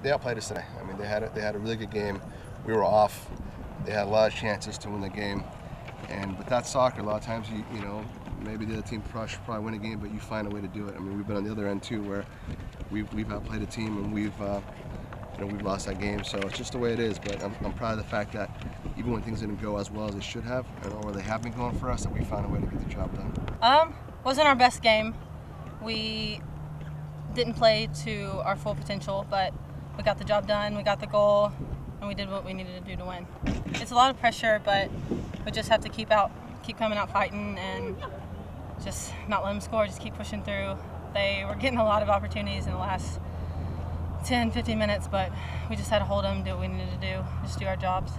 they outplayed us today. I mean, they had a really good game. We were off. They had a lot of chances to win the game. And with that soccer, a lot of times you know, maybe the other team should probably win a game, but you find a way to do it. I mean, we've been on the other end too, where we've outplayed a team and we've lost that game. So it's just the way it is. But I'm proud of the fact that even when things didn't go as well as they should have, or they have been going for us, that we found a way to get the job done. Wasn't our best game. We didn't play to our full potential, but we got the job done. We got the goal, and we did what we needed to do to win. It's a lot of pressure, but we just have to keep coming out fighting and just not let them score, just keep pushing through. They were getting a lot of opportunities in the last 10, 15 minutes, but we just had to hold them, do what we needed to do, just do our jobs.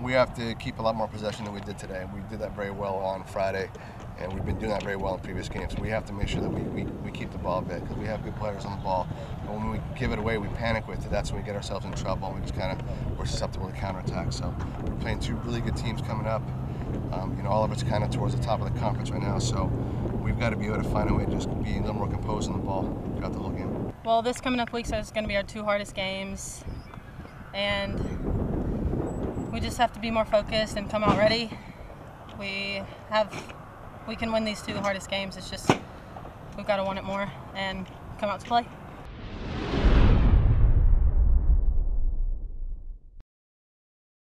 We have to keep a lot more possession than we did today. We did that very well on Friday, and we've been doing that very well in previous games. We have to make sure that we keep the ball a bit, because we have good players on the ball. But when we give it away, we panic with it. That's when we get ourselves in trouble, and we just kind of, we're susceptible to counterattack. So we're playing two really good teams coming up. You know, all of it's kind of towards the top of the conference right now, so we've got to be able to find a way to just be a little more composed on the ball throughout the whole game. Well, this coming up week is going to be our two hardest games, and we just have to be more focused and come out ready. We can win these two hardest games. It's just we've got to want it more and come out to play.